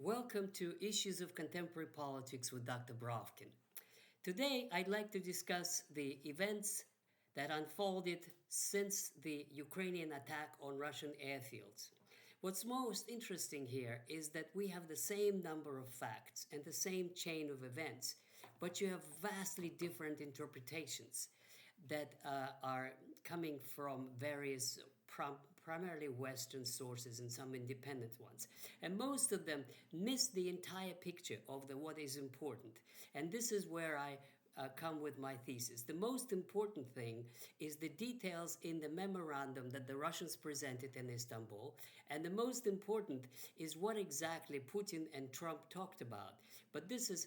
Welcome to Issues of Contemporary Politics with Dr. Brovkin. Today, I'd like to discuss the events that unfolded since the Ukrainian attack on Russian airfields. What's most interesting here is that we have the same number of facts and the same chain of events, but you have vastly different interpretations that are coming from various primarily Western sources and some independent ones. And most of them miss the entire picture of what is important. And this is where I come with my thesis. The most important thing is the details in the memorandum that the Russians presented in Istanbul. And the most important is what exactly Putin and Trump talked about. But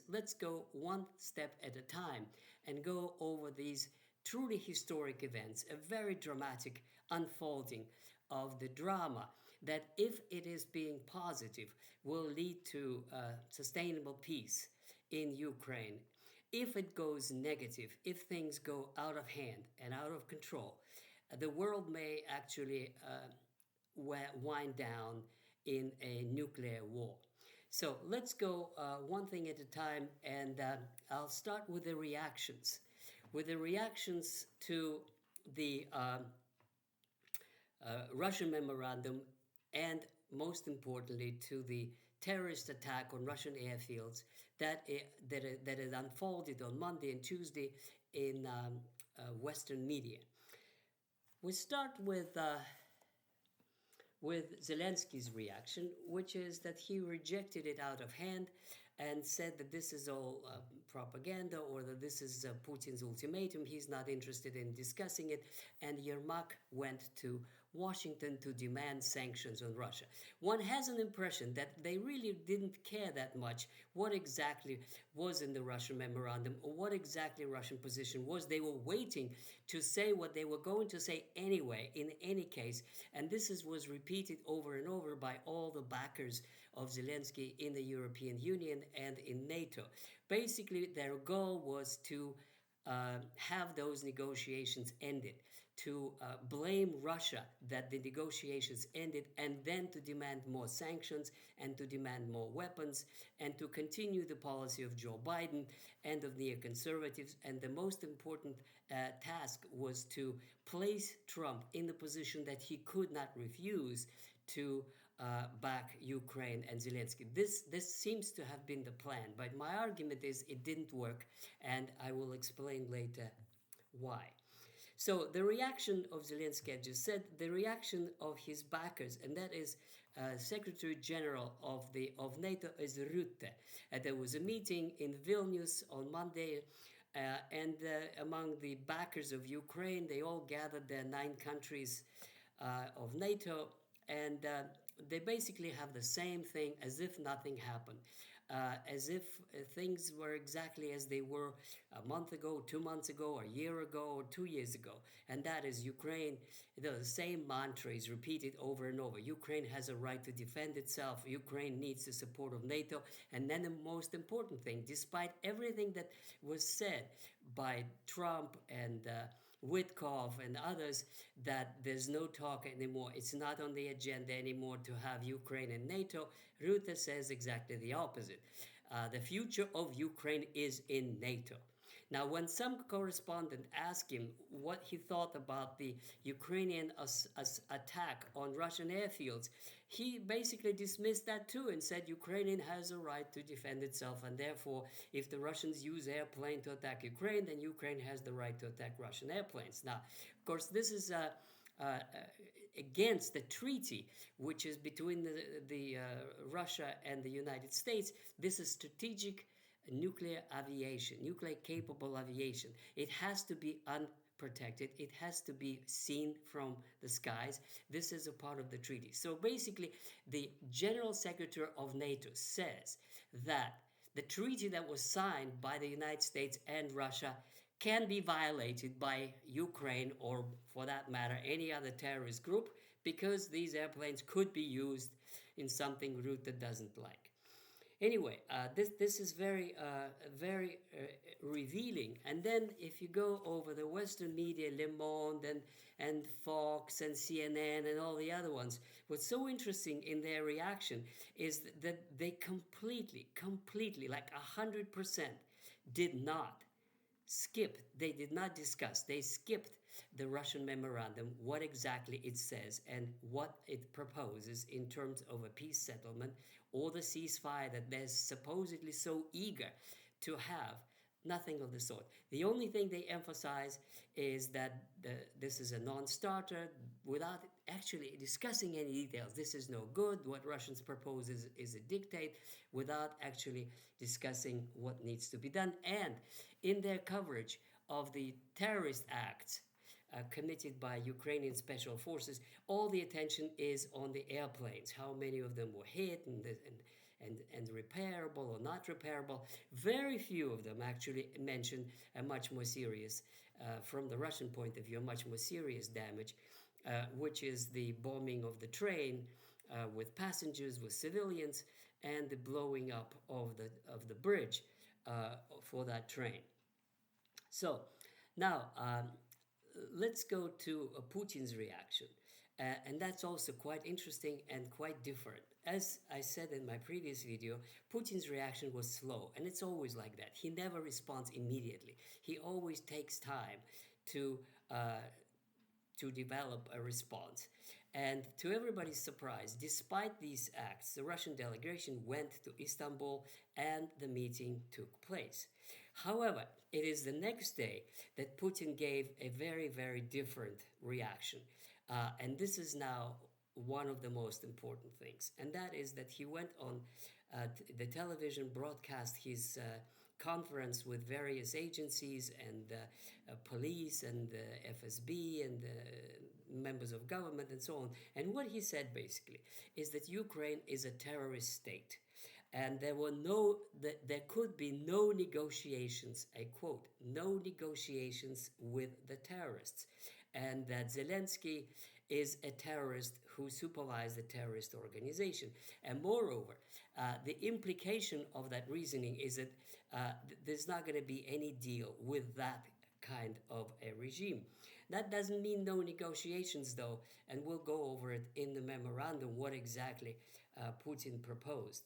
let's go one step at a time and go over these truly historic events, a very dramatic unfolding of the drama that, if it is being positive, will lead to sustainable peace in Ukraine. If it goes negative, if things go out of hand and out of control, the world may actually wind down in a nuclear war. So let's go one thing at a time, and I'll start with the reactions. With the reactions to the Russian memorandum, and most importantly to the terrorist attack on Russian airfields that had unfolded on Monday and Tuesday in Western media. We start with Zelensky's reaction, which is that he rejected it out of hand and said that this is all propaganda, or that this is Putin's ultimatum. He's not interested in discussing it. And Yermak went to Washington to demand sanctions on Russia. One has an impression that they really didn't care that much what exactly was in the Russian memorandum or what exactly Russian position was. They were waiting to say what they were going to say anyway, in any case. And this was repeated over and over by all the backers of Zelensky in the European Union and in NATO. Basically, their goal was to have those negotiations ended, to blame Russia that the negotiations ended, and then to demand more sanctions and to demand more weapons and to continue the policy of Joe Biden and of neoconservatives. And the most important task was to place Trump in the position that he could not refuse to back Ukraine and Zelensky. This seems to have been the plan, but my argument is it didn't work, and I will explain later why. So the reaction of Zelensky, I just said, the reaction of his backers, and that is Secretary General of NATO is Rutte. There was a meeting in Vilnius on Monday, and among the backers of Ukraine, they all gathered, there 9 countries of NATO, and they basically have the same thing, as if nothing happened, as if things were exactly as they were a month ago, 2 months ago, a year ago, or 2 years ago. And that is Ukraine, the same mantra is repeated over and over. Ukraine has a right to defend itself. Ukraine needs the support of NATO. And then the most important thing, despite everything that was said by Trump and Witkoff and others, that there's no talk anymore, it's not on the agenda anymore to have Ukraine and NATO, Rutte says exactly the opposite. The future of Ukraine is in NATO. Now, when some correspondent asked him what he thought about the Ukrainian attack on Russian airfields, he basically dismissed that too and said Ukraine has a right to defend itself, and therefore if the Russians use airplane to attack Ukraine, then Ukraine has the right to attack Russian airplanes. Now, of course, this is against the treaty which is between Russia and the United States. This is strategic nuclear aviation, nuclear capable aviation. It has to be unprotected. It has to be seen from the skies. This is a part of the treaty. So basically, the General Secretary of NATO says that the treaty that was signed by the United States and Russia can be violated by Ukraine, or for that matter, any other terrorist group, because these airplanes could be used in something Rutte doesn't like. Anyway, this is very revealing. And then if you go over the Western media, Le Monde and Fox and CNN and all the other ones, what's so interesting in their reaction is that they completely, like 100%, did not they did not discuss, they skipped the Russian memorandum, what exactly it says and what it proposes in terms of a peace settlement or the ceasefire that they're supposedly so eager to have. Nothing of the sort. The only thing they emphasize is that this is a non-starter without actually discussing any details. This is no good. What Russians propose is a dictate without actually discussing what needs to be done. And in their coverage of the terrorist acts committed by Ukrainian special forces, all the attention is on the airplanes, how many of them were hit and repairable or not repairable. Very few of them actually mention a much more serious, from the Russian point of view, a much more serious damage, which is the bombing of the train with passengers, with civilians, and the blowing up of the bridge for that train. So now let's go to Putin's reaction. And that's also quite interesting and quite different. As I said in my previous video, Putin's reaction was slow, and it's always like that. He never responds immediately. He always takes time to develop a response. And to everybody's surprise, despite these acts, the Russian delegation went to Istanbul and the meeting took place. However, it is the next day that Putin gave a very different reaction. And this is now one of the most important things. And that is that he went on the television, broadcast his conference with various agencies and police and FSB and members of government and so on. And what he said basically is that Ukraine is a terrorist state. And there could be no negotiations, I quote, no negotiations with the terrorists. And that Zelensky is a terrorist who supervised the terrorist organization. And moreover, the implication of that reasoning is that there's not going to be any deal with that kind of a regime. That doesn't mean no negotiations, though, and we'll go over it in the memorandum, what exactly Putin proposed.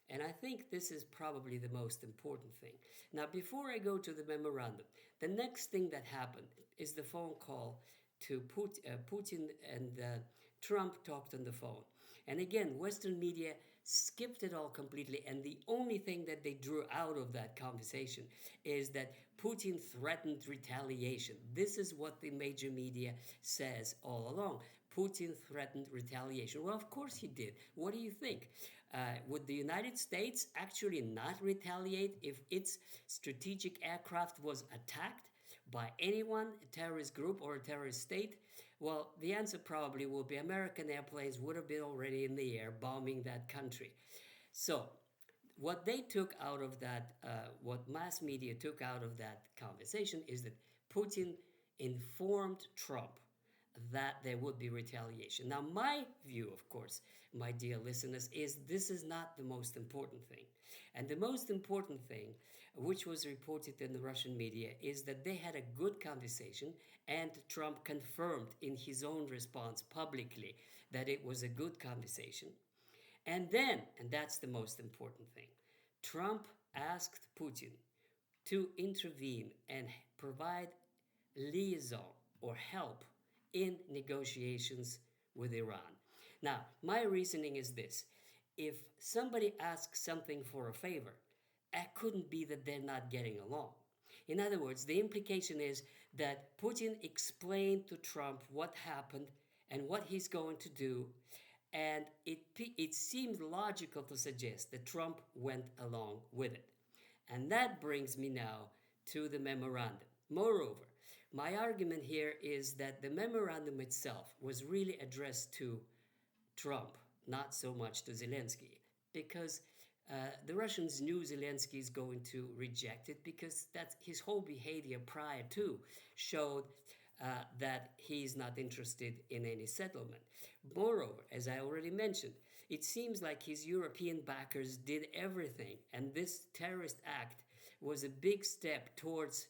And I think this is probably the most important thing. Now, before I go to the memorandum, the next thing that happened is the phone call to Putin and Trump talked on the phone. And again, Western media skipped it all completely. And the only thing that they drew out of that conversation is that Putin threatened retaliation. This is what the major media says all along. Putin threatened retaliation. Well, of course he did. What do you think? Would the United States actually not retaliate if its strategic aircraft was attacked by anyone, a terrorist group or a terrorist state? Well, the answer probably will be American airplanes would have been already in the air bombing that country. So what they took out of that, what mass media took out of that conversation is that Putin informed Trump that there would be retaliation. Now, my view, of course, my dear listeners, is this is not the most important thing. And the most important thing, which was reported in the Russian media, is that they had a good conversation and Trump confirmed in his own response publicly that it was a good conversation. And then, and that's the most important thing, Trump asked Putin to intervene and provide liaison or help in negotiations with Iran. Now, my reasoning is this. If somebody asks something for a favor, it couldn't be that they're not getting along. In other words, the implication is that Putin explained to Trump what happened and what he's going to do, and it seemed logical to suggest that Trump went along with it. And that brings me now to the memorandum. Moreover, my argument here is that the memorandum itself was really addressed to Trump, not so much to Zelensky, because the Russians knew Zelensky is going to reject it because that's his whole behavior prior to showed that he is not interested in any settlement. Moreover, as I already mentioned, it seems like his European backers did everything, and this terrorist act was a big step towards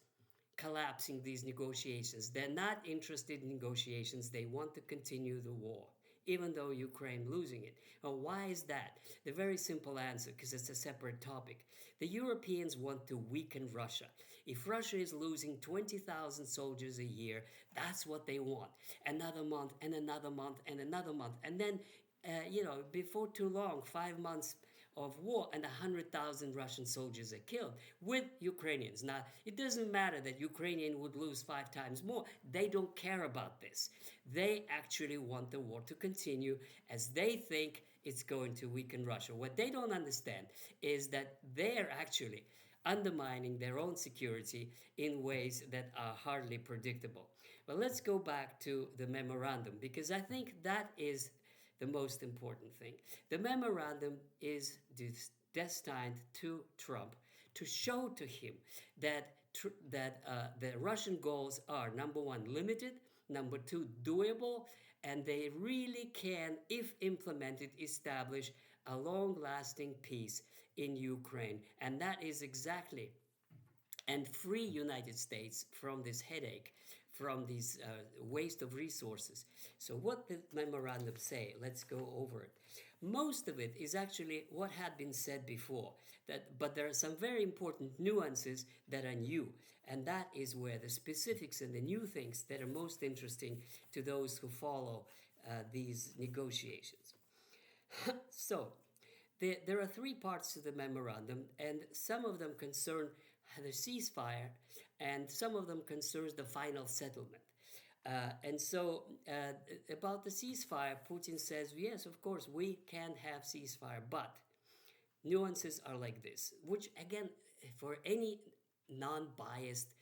collapsing these negotiations. They're not interested in negotiations, they want to continue the war, even though Ukraine losing it. Well, why is that? The very simple answer, because it's a separate topic. The Europeans want to weaken Russia. If Russia is losing 20,000 soldiers a year, that's what they want. Another month and another month and another month. And then, before too long, 5 months of war and 100,000 Russian soldiers are killed with Ukrainians. Now, it doesn't matter that Ukrainian would lose 5 times more. They don't care about this. They actually want the war to continue as they think it's going to weaken Russia. What they don't understand is that they're actually undermining their own security in ways that are hardly predictable. But let's go back to the memorandum, because I think that is the most important thing. The memorandum is destined to Trump to show to him that the Russian goals are, number one, limited, number two, doable, and they really can, if implemented, establish a long-lasting peace in Ukraine. And that is exactly, and free United States from this headache, from this waste of resources. So what the memorandum say? Let's go over it. Most of it is actually what had been said before, but there are some very important nuances that are new, and that is where the specifics and the new things that are most interesting to those who follow these negotiations. So there are three parts to the memorandum, and some of them concern the ceasefire, and some of them concerns the final settlement. About the ceasefire, Putin says, yes, of course, we can have ceasefire, but nuances are like this, which again, for any non-biased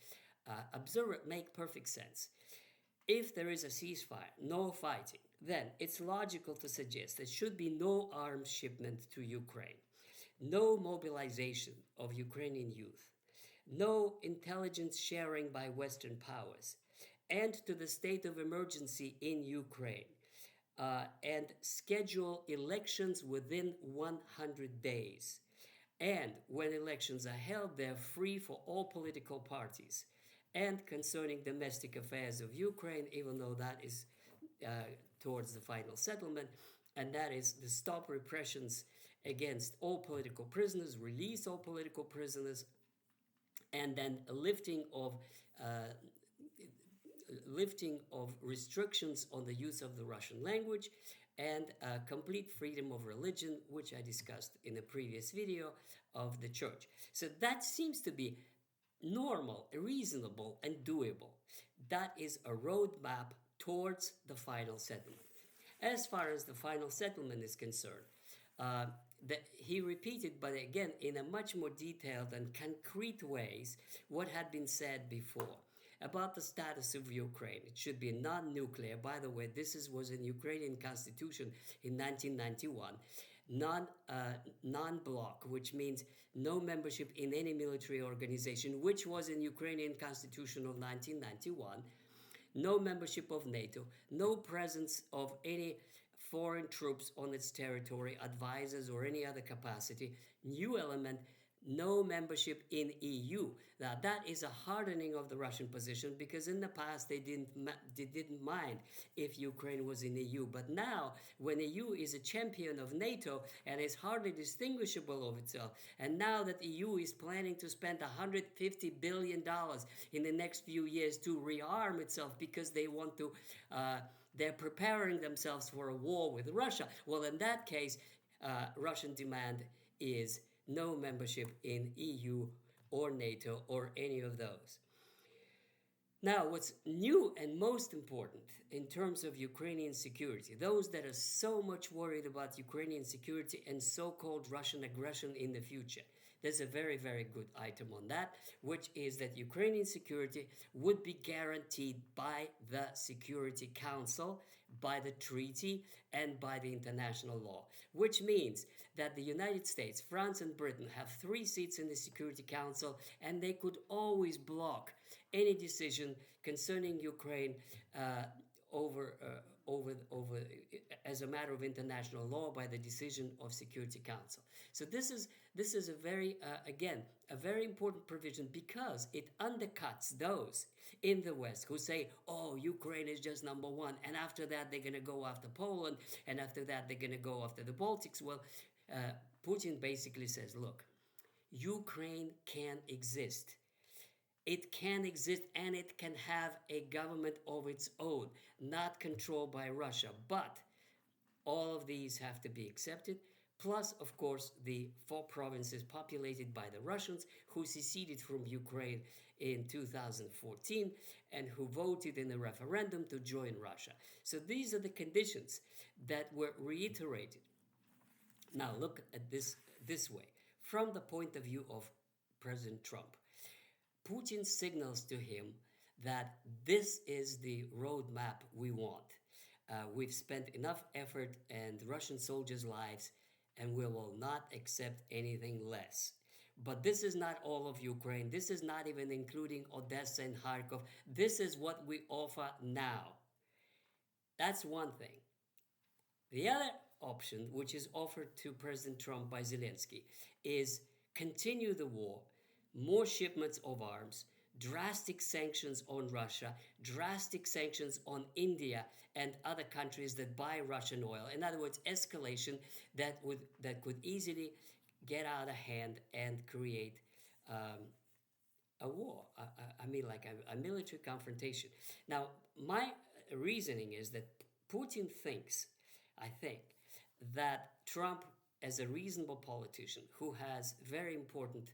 observer, make perfect sense. If there is a ceasefire, no fighting, then it's logical to suggest there should be no arms shipment to Ukraine, no mobilization of Ukrainian youth, no intelligence sharing by Western powers, end to the state of emergency in Ukraine, and schedule elections within 100 days. And when elections are held, they're free for all political parties. And concerning domestic affairs of Ukraine, even though that is towards the final settlement, and that is the stop repressions against all political prisoners, release all political prisoners, and then a lifting of restrictions on the use of the Russian language, and complete freedom of religion, which I discussed in a previous video, of the church. So that seems to be normal, reasonable, and doable. That is a roadmap towards the final settlement. As far as the final settlement is concerned, he repeated, but again in a much more detailed and concrete ways, what had been said before about the status of Ukraine. It should be non-nuclear. By the way, this was in Ukrainian constitution in 1991. Non-bloc, which means no membership in any military organization, which was in Ukrainian constitution of 1991. No membership of NATO, no presence of any foreign troops on its territory, advisors or any other capacity. New element, no membership in EU. Now that is a hardening of the Russian position, because in the past they didn't mind if Ukraine was in EU, but now when EU is a champion of NATO and is hardly distinguishable of itself, and now that EU is planning to spend $150 billion in the next few years to rearm itself because they want to they're preparing themselves for a war with Russia. Well, in that case, Russian demand is no membership in EU or NATO or any of those. Now, what's new and most important in terms of Ukrainian security, those that are so much worried about Ukrainian security and so-called Russian aggression in the future, there's a very, very good item on that, which is that Ukrainian security would be guaranteed by the Security Council, by the treaty, and by the international law, which means that the United States, France, and Britain have 3 seats in the Security Council, and they could always block any decision concerning Ukraine over as a matter of international law by the decision of Security Council. So this is a very again a very important provision because it undercuts those in the West who say, oh, Ukraine is just number one, and after that they're going to go after Poland, and after that they're going to go after the Baltics. Well, Putin basically says, look, Ukraine can exist. It can exist and it can have a government of its own, not controlled by Russia. But all of these have to be accepted. Plus, of course, the four provinces populated by the Russians who seceded from Ukraine in 2014 and who voted in a referendum to join Russia. So these are the conditions that were reiterated. Now look at this way. From the point of view of President Trump, Putin signals to him that this is the roadmap we want. We've spent enough effort and Russian soldiers' lives, and we will not accept anything less. But this is not all of Ukraine. This is not even including Odessa and Kharkov. This is what we offer now. That's one thing. The other option, which is offered to President Trump by Zelensky, is continue the war, more shipments of arms, drastic sanctions on Russia, drastic sanctions on India and other countries that buy Russian oil. In other words, escalation that could easily get out of hand and create a war. I mean, like a military confrontation. Now, my reasoning is that Putin thinks, I think, that Trump, as a reasonable politician who has very important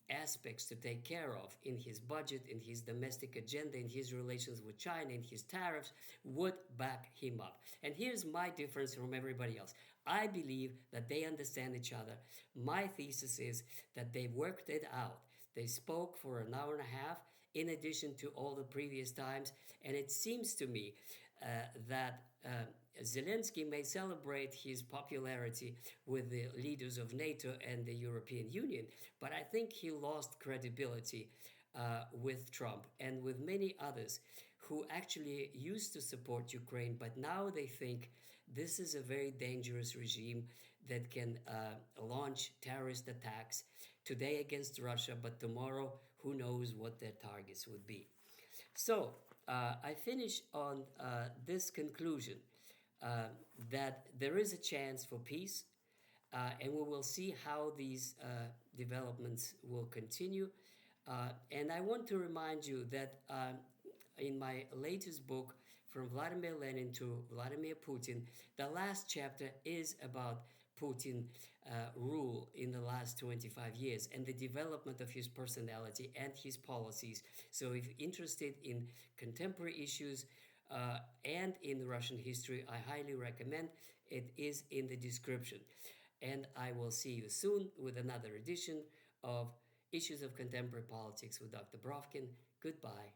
aspects to take care of in his budget, in his domestic agenda, in his relations with China, in his tariffs, would back him up. And here's my difference from everybody else. I believe that they understand each other. My thesis is that they worked it out. They spoke for an hour and a half in addition to all the previous times, and it seems to me that Zelensky may celebrate his popularity with the leaders of NATO and the European Union, but I think he lost credibility with Trump and with many others who actually used to support Ukraine, but now they think this is a very dangerous regime that can launch terrorist attacks today against Russia, but tomorrow, who knows what their targets would be. So I finish on this conclusion that there is a chance for peace, and we will see how these developments will continue. And I want to remind you that in my latest book, From Vladimir Lenin to Vladimir Putin, the last chapter is about Putin rule in the last 25 years and the development of his personality and his policies. So if you're interested in contemporary issues and in Russian history, I highly recommend. It is in the description. And I will see you soon with another edition of Issues of Contemporary Politics with Dr. Brovkin. Goodbye.